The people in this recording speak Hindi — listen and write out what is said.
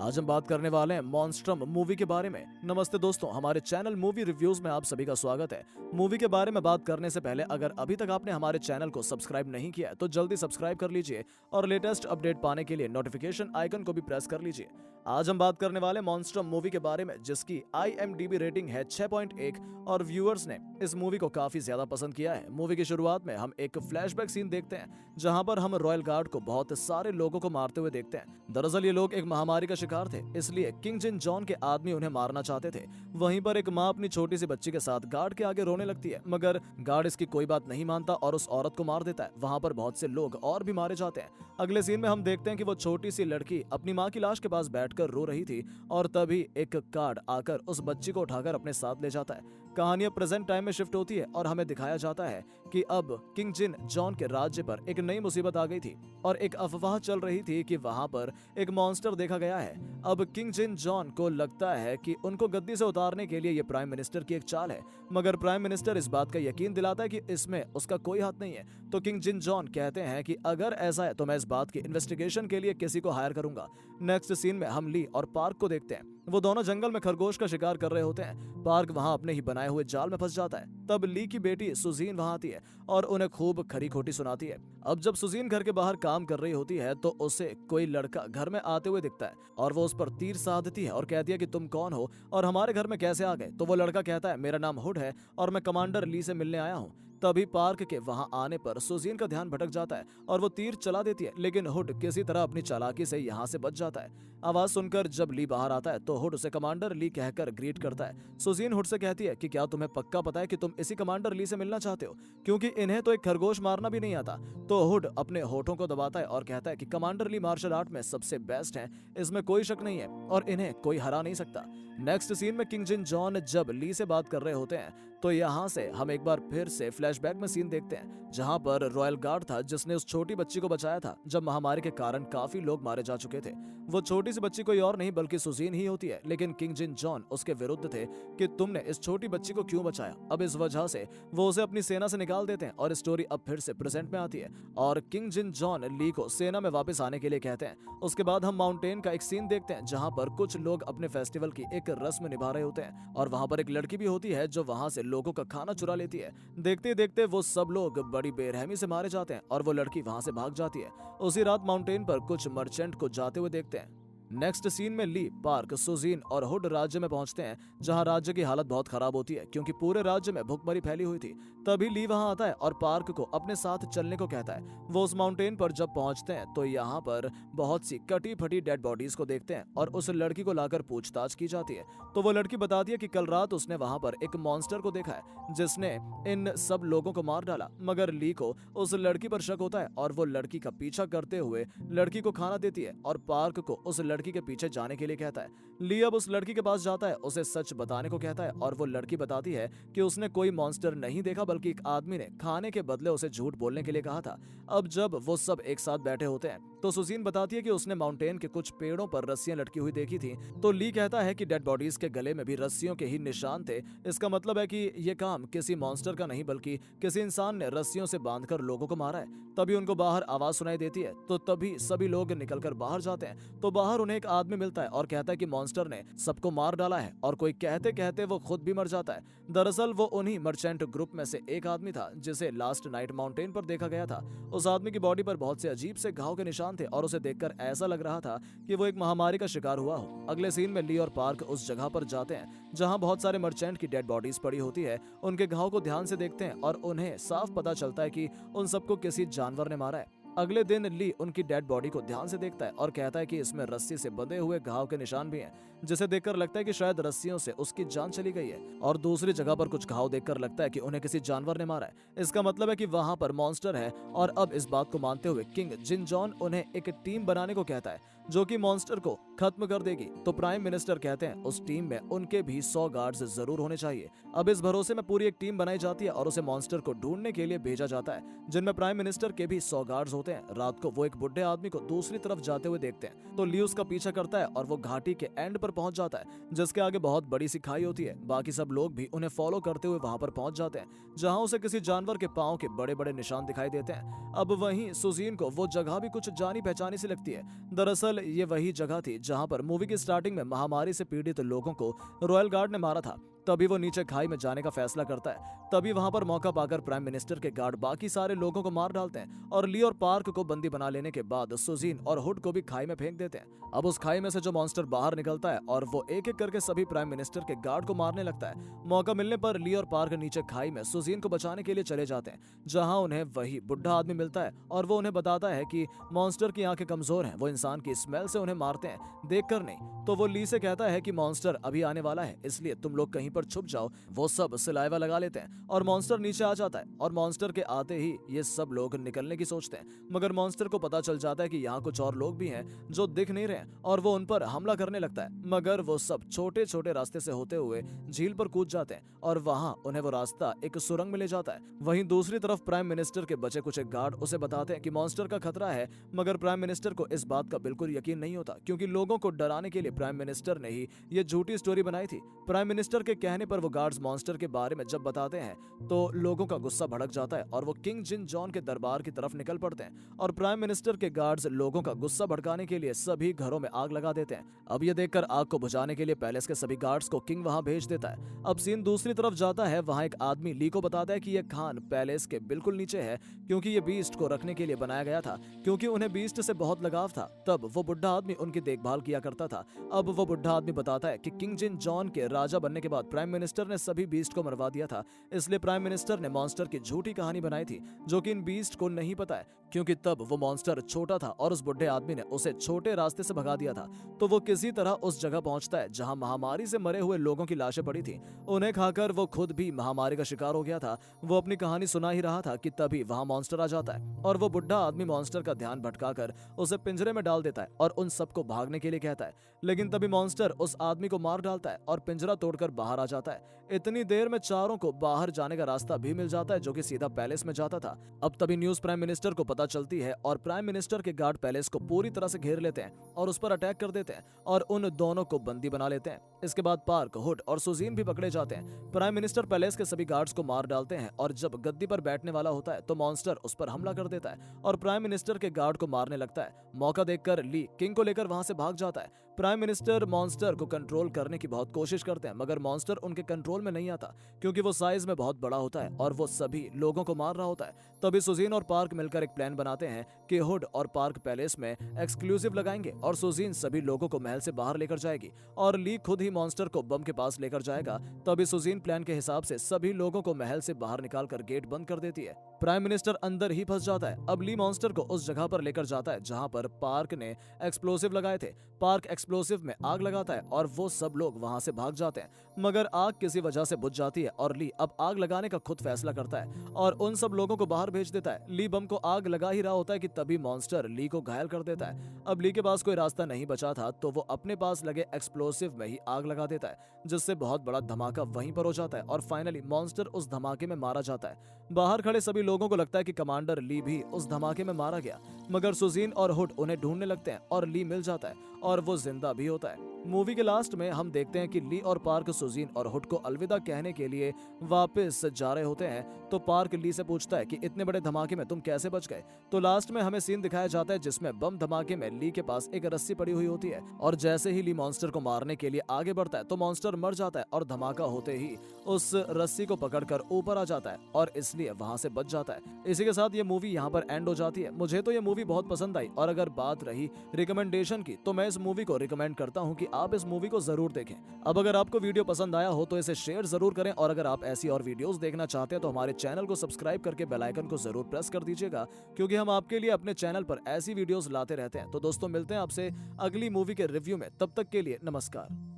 आज हम बात करने वाले हैं मॉन्स्ट्रम मूवी के बारे में। नमस्ते दोस्तों, हमारे चैनल मूवी रिव्यूज में आप सभी का स्वागत है। मूवी के बारे में बात करने से पहले अगर अभी तक आपने हमारे चैनल को सब्सक्राइब नहीं किया है तो जल्दी सब्सक्राइब कर लीजिए और लेटेस्ट अपडेट पाने के लिए नोटिफिकेशन आइकन को भी प्रेस कर लीजिए। आज हम बात करने वाले मॉन्स्ट्रम मूवी के बारे में, जिसकी IMDb रेटिंग है 6.1 और व्यूअर्स ने इस मूवी को काफी ज्यादा पसंद किया है। मूवी की शुरुआत में हम एक फ्लैशबैक सीन देखते हैं जहां पर हम रॉयल गार्ड को बहुत सारे लोगों को मारते हुए देखते हैं। दरअसल ये लोग एक महामारी का शिकार थे, इसलिए किंग जिन जॉन के आदमी उन्हें मारना चाहते थे। वहीं पर एक माँ अपनी छोटी सी बच्ची के साथ गार्ड के आगे रोने लगती है, मगर गार्ड इसकी कोई बात नहीं मानता और उस औरत को मार देता है। वहां पर बहुत से लोग और भी मारे जाते हैं। अगले सीन में हम देखते हैं कि वो छोटी सी लड़की अपनी माँ की लाश के पास बैठकर रो रही थी और तभी एक गार्ड आकर उस बच्ची को उठाकर अपने साथ ले जाता है। कहानी अब प्रेजेंट टाइम में शिफ्ट होती है और हमें दिखाया जाता है कि अब किंग जिन जॉन के राज्य पर एक नई मुसीबत आ गई थी और एक अफवाह चल रही थी कि वहां पर एक मॉन्स्टर देखा गया है। अब किंग जिन जॉन को लगता है कि उनको गद्दी से उतारने के लिए ये प्राइम मिनिस्टर की एक चाल है, मगर प्राइम मिनिस्टर इस बात का यकीन दिलाता है कि इसमें उसका कोई हाथ नहीं है। तो किंग जिन जॉन कहते हैं कि अगर ऐसा है तो मैं इस बात की इन्वेस्टिगेशन के लिए किसी को हायर करूंगा। नेक्स्ट सीन में हम ली और पार्क को देखते हैं। वो दोनों जंगल में खरगोश का शिकार कर रहे होते हैं। पार्क वहां अपने ही बनाए हुए जाल में फंस जाता है। तब ली की बेटी सुजीन वहां आती है और उन्हें खूब खरी खोटी सुनाती है। अब जब सुजीन घर के बाहर काम कर रही होती है तो उसे कोई लड़का घर में आते हुए दिखता है और वो उस पर तीर साधती है और कहती है कि तुम कौन हो और हमारे घर में कैसे आ गए। तो वो लड़का कहता है मेरा नाम हुड है और मैं कमांडर ली से मिलने आया हूँ। तभी पार्क के वहां आने पर सुजीन का ध्यान भटक जाता है और वो तीर चला देती है, लेकिन हुड किसी तरह अपनी चालाकी से यहाँ से बच जाता है। आवाज सुनकर जब ली बाहर आता है तो हुड उसे कमांडर ली कहकर ग्रीट करता है। सुजीन हुड से कहती है कि क्या तुम्हें पक्का पता है कि तुम इसी कमांडर ली से मिलना चाहते हो, क्योंकि इन्हें तो एक खरगोश मारना भी नहीं आता। तो हुड अपने होठों को दबाता है और कहता है कि कमांडर ली मार्शल आर्ट में सबसे बेस्ट हैं, इसमें कोई शक नहीं है और इन्हें कोई हरा नहीं सकता। नेक्स्ट सीन में किंग जिन जॉन जब ली से बात कर रहे होते हैं तो यहाँ से हम एक बार फिर से फ्लैशबैक में सीन देखते हैं जहाँ पर रॉयल गार्ड था जिसने उस छोटी बच्ची को बचाया था जब महामारी के कारण काफी लोग मारे जा चुके थे। वो छोटी सी बच्ची कोई और नहीं बल्कि सुजीन ही होती है, लेकिन किंग जिन जॉन उसके विरुद्ध थे कि तुमने इस छोटी बच्ची को क्यों बचाया। अब इस वजह से वो उसे अपनी सेना से निकाल देते हैं और स्टोरी अब फिर से प्रेजेंट में आती है और किंग जिन जॉन ली को सेना में वापस आने के लिए कहते हैं। उसके बाद हम माउंटेन का एक सीन देखते हैं जहाँ पर कुछ लोग अपने फेस्टिवल की एक रस्म निभा रहे होते हैं और वहां पर एक लड़की भी होती है जो वहां से लोगों का खाना चुरा लेती है। देखते देखते वो सब लोग बड़ी बेरहमी से मारे जाते हैं और वो लड़की वहां से भाग जाती है। उसी रात माउंटेन पर कुछ मर्चेंट को जाते हुए देखते हैं। नेक्स्ट सीन में ली, पार्क, सुजीन और हुड राज्य में पहुंचते हैं जहां राज्य की हालत बहुत खराब होती है क्योंकि पूरे राज्य में भुखमरी फैली हुई थी। तभी ली वहां आता है और पार्क को अपने साथ चलने को कहता है। वो उस माउंटेन पर जब पहुंचते हैं तो यहाँ पर बहुत सी कटी फटी डेड बॉडीज को देखते हैं और उस लड़की को लाकर पूछताछ की जाती है। तो वो लड़की बताती है कि कल रात उसने वहां पर एक मॉन्स्टर को देखा है जिसने इन सब लोगों को मार डाला, मगर ली को उस लड़की पर शक होता है और वो लड़की का पीछा करते हुए लड़की को खाना देती है और पार्क को उस लड़की के पीछे जाने के लिए कहता है। ली अब उस लड़की के पास जाता है, उसे सच बताने को कहता है और वो लड़की बताती है कि उसने कोई मॉन्स्टर नहीं देखा बल्कि एक आदमी ने खाने के बदले उसे झूठ बोलने के लिए कहा था। अब जब वो सब एक साथ बैठे होते हैं तो सुजीन बताती है कि उसने माउंटेन के कुछ पेड़ों पर रस्सियां लटकी हुई देखी थी। तो ली कहता है कि डेड बॉडीज के गले में भी रस्सियों के ही निशान थे। इसका मतलब है कि ये काम किसी मॉन्स्टर का नहीं बल्कि किसी इंसान ने रस्सियों से बांधकर लोगों को मारा है। तभी उनको बाहर आवाज सुनाई देती है तो तभी सभी लोग निकलकर बाहर जाते हैं। तो बाहर उन्हें एक आदमी मिलता है और कहता है कि मॉन्स्टर ने सबको मार डाला है और कोई कहते कहते वो खुद भी मर जाता है। दरअसल वो उन्हीं मर्चेंट ग्रुप में से एक आदमी था जिसे लास्ट नाइट माउंटेन पर देखा गया था। उस आदमी की बॉडी पर बहुत से अजीब से घाव के निशान थे और उसे देखकर ऐसा लग रहा था कि वो एक महामारी का शिकार हुआ हो। अगले सीन में ली और पार्क उस जगह पर जाते हैं जहां बहुत सारे मर्चेंट की डेड बॉडीज पड़ी होती है। उनके घाव को ध्यान से देखते हैं और उन्हें साफ पता चलता है कि उन सबको किसी जानवर ने मारा है। अगले दिन ली उनकी डेड बॉडी को ध्यान से देखता है और कहता है कि इसमें रस्सी से बंधे हुए घाव के निशान भी हैं, जिसे देखकर लगता है कि शायद रस्सियों से उसकी जान चली गई है। और दूसरी जगह पर कुछ घाव देखकर लगता है कि उन्हें किसी जानवर ने मारा है। इसका मतलब है कि वहां पर मॉन्स्टर है और अब इस बात को मानते हुए किंग जिन जॉन उन्हें एक टीम बनाने को कहता है जो कि मॉन्स्टर को खत्म कर देगी। तो प्राइम मिनिस्टर कहते हैं उस टीम में उनके भी 100 गार्ड्स जरूर होने चाहिए। अब इस भरोसे में पूरी एक टीम बनाई जाती है और उसे मॉन्स्टर को ढूंढने के लिए भेजा जाता है जिनमें प्राइम मिनिस्टर के भी 100 गार्ड्स होते हैं। होते हैं। रात को वो एक बुढ़े आदमी को दूसरी तरफ जाते हुए देखते हैं तो ली उसका पीछा करता है और वो घाटी के एंड पर पहुंच जाता है, जिसके आगे बहुत बड़ी सी खाई होती है। बाकी सब लोग भी उन्हें फॉलो करते हुए वहां पर पहुंच जाते हैं, जहां उसे किसी जानवर के पांव के बड़े बड़े निशान दिखाई देते हैं। अब वहीं सुजीन को वो जगह भी कुछ जानी पहचानी सी लगती है। दरअसल ये वही जगह थी जहां पर मूवी की स्टार्टिंग में महामारी से पीड़ित लोगों को रॉयल गार्ड ने मारा था। तभी वो नीचे खाई में जाने का फैसला करता है। तभी वहां पर मौका पाकर प्राइम मिनिस्टर के गार्ड बाकी सारे लोगों को मार डालते हैं और ली और पार्क को बंदी बना लेने के बाद सुजीन और हुड को भी खाई में फेंक देते हैं। अब उस खाई में से जो मॉन्स्टर बाहर निकलता है और वो एक एक करके सभी प्राइम मिनिस्टर के गार्ड को मारने लगता है। मौका मिलने पर ली और पार्क नीचे खाई में सुजीन को बचाने के लिए चले जाते हैं, जहां उन्हें वही बुढ़ा आदमी मिलता है और वो उन्हें बताता है कि मॉन्स्टर की आंखें कमजोर हैं, वो इंसान की स्मेल से उन्हें मारते हैं, देखकर नहीं। तो वो ली से कहता है कि मॉन्स्टर अभी आने वाला है, इसलिए तुम लोग कहीं पर छुप जाओ। वो सब सिलाइवा लगा लेते हैं और मॉन्स्टर नीचे आ जाता है और मॉन्स्टर के आते ही ये सब लोग निकलने की सोचते हैं, मगर मॉन्स्टर को पता चल जाता है कि यहाँ कुछ और लोग भी हैं जो दिख नहीं रहे और वो उन पर हमला करने लगता है। मगर वो सब छोटे छोटे रास्ते से होते हुए झील पर कूद जाते हैं और वहां उन्हें वो रास्ता एक सुरंग में ले जाता है। वहीं दूसरी तरफ प्राइम मिनिस्टर के बचे कुछ गार्ड उसे बताते हैं कि मॉन्स्टर का खतरा है, मगर प्राइम मिनिस्टर को इस बात का बिल्कुल यकीन नहीं होता, क्योंकि लोगों को डराने के लिए प्राइम मिनिस्टर ने ही ये झूठी स्टोरी बनाई थी। प्राइम मिनिस्टर के कहने पर वो गार्ड्स मॉन्स्टर के बारे में जब बताते हैं तो लोगों का गुस्सा भड़क जाता है और वो किंग जिन जॉन के दरबार की तरफ निकल पड़ते हैं और प्राइम मिनिस्टर के गार्ड्स लोगों का गुस्सा भड़काने के लिए सभी घरों में आग लगा देते हैं। अब ये देखकर आग को बुझाने के लिए पैलेस के सभी गार्ड्स को किंग वहां भेज देता है। अब सीन दूसरी तरफ जाता है, वहां एक आदमी ली को बताता है कि यह खान पैलेस के बिल्कुल नीचे है, क्योंकि ये बीस्ट को रखने के लिए बनाया गया था, क्योंकि उन्हें बीस्ट से बहुत लगाव था। तब वो बुढ़ा आदमी उनकी देखभाल किया करता था। अब वो बुढ़ा आदमी बताता है कि किंग जिन जॉन के राजा बनने के बाद प्राइम मिनिस्टर ने सभी बीस्ट को मरवा दिया था, इसलिए प्राइम मिनिस्टर ने मॉन्स्टर की झूठी कहानी बनाई थी, जो कि इन बीस्ट को नहीं पता है, क्योंकि तब वो मॉन्स्टर छोटा था और उस बुढ़े आदमी ने उसे छोटे रास्ते से भगा दिया था। तो वो किसी तरह उस जगह पहुंचता है जहां महामारी से मरे हुए लोगों की लाशें पड़ी थी। उन्हें खाकर वो खुद भी महामारी का शिकार हो गया था। वो अपनी कहानी सुना ही रहा था कि तभी वहां मॉन्स्टर आ जाता है और वो बुढ़ा आदमी मॉन्स्टर का ध्यान भटकाकर उसे पिंजरे में डाल देता है और उन सबको भागने के लिए कहता है। लेकिन तभी मॉन्स्टर उस आदमी को मार डालता है और पिंजरा तोड़कर बाहर आ जाता है। इतनी देर में चारों को बाहर जाने का रास्ता भी मिल जाता है, जो कि सीधा पैलेस में जाता था। अब तभी न्यूज प्राइम मिनिस्टर को पता चलती है और प्राइम मिनिस्टर के गार्ड पैलेस को पूरी तरह से घेर लेते हैं और उस पर अटैक कर देते हैं और उन दोनों को बंदी बना लेते हैं। इसके बाद पार्क, हुड और सुजीन भी पकड़े जाते हैं। प्राइम मिनिस्टर पैलेस के सभी गार्ड्स को मार डालते हैं और जब गद्दी पर बैठने वाला होता है तो मॉन्स्टर उस पर हमला कर देता है और प्राइम मिनिस्टर के गार्ड को मारने लगता है। मौका देखकर ली किंग को लेकर वहां से भाग जाता है। प्राइम मिनिस्टर मॉन्स्टर को कंट्रोल करने की बहुत कोशिश करते हैं, मगर मॉन्स्टर उनके कंट्रोल में नहीं आता, क्योंकि वो साइज में बहुत बड़ा होता है और वो सभी लोगों को मार रहा होता है। तभी सुजीन और पार्क मिलकर एक प्लान बनाते हैं कि हुड और पार्क पैलेस में एक्सक्लूसिव लगाएंगे और सुजीन सभी लोगों को महल से बाहर लेकर जाएगी और ली खुद ही मॉन्स्टर को बम के पास लेकर जाएगा। तभी सुजीन प्लान के हिसाब से सभी लोगों को महल से बाहर निकालकर गेट बंद कर देती है। प्राइम मिनिस्टर अंदर ही फंस जाता है। अब ली मॉन्स्टर को उस जगह पर लेकर जाता है जहां पर पार्क ने एक्सप्लोसिव लगाए थे। पार्क एक्सप्लोसिव में आग लगाता है और वो सब लोग वहां से भाग जाते हैं, मगर आग किसी वजह से बुझ जाती है और ली अब आग लगाने का खुद फैसला करता है और उन सब लोगों को बाहर भेज देता है। ली बम को आग लगा ही रहा होता है कि तभी मॉन्स्टर ली को घायल कर देता है। अब ली के पास कोई रास्ता नहीं बचा था तो वो अपने पास लगे एक्सप्लोसिव में ही आग लगा देता है, जिससे बहुत बड़ा धमाका वहीं पर हो जाता है और फाइनली मॉन्स्टर उस धमाके में मारा जाता है। बाहर खड़े सभी लोगों को लगता है कि कमांडर ली भी उस धमाके में मारा गया, मगर सुजीन और हुड उन्हें ढूंढने लगते हैं और ली मिल जाता है और वो जिंदा भी होता है। मूवी के लास्ट में हम देखते हैं कि ली और पार्क सुजीन और हुड को अलविदा कहने के लिए वापस जा रहे होते हैं। तो पार्क ली से पूछता है कि इतने बड़े धमाके में तुम कैसे बच गए। तो लास्ट में हमें सीन दिखाया जाता है जिसमें बम धमाके में ली के पास एक रस्सी पड़ी हुई होती है और जैसे ही ली मॉन्स्टर को मारने के लिए आगे बढ़ता है तो मॉन्स्टर मर जाता है और धमाका होते ही उस रस्सी को पकड़कर ऊपर आ जाता है और इसलिए वहां से बच जाता है। इसी के साथ ये मूवी यहाँ पर एंड हो जाती है। मुझे तो ये मूवी बहुत पसंद आई और अगर बात रही रिकमेंडेशन की तो मैं इस मूवी को रिकमेंड करता हूँ कि आप इस मूवी को जरूर देखें। अब अगर आपको वीडियो पसंद आया हो तो इसे शेयर जरूर करें और अगर आप ऐसी और वीडियोस देखना चाहते हैं तो हमारे चैनल को सब्सक्राइब करके बेल आइकन को जरूर प्रेस कर दीजिएगा, क्योंकि हम आपके लिए अपने चैनल पर ऐसी वीडियोस लाते रहते हैं। तो दोस्तों मिलते हैं आपसे अगली मूवी के रिव्यू में, तब तक के लिए नमस्कार।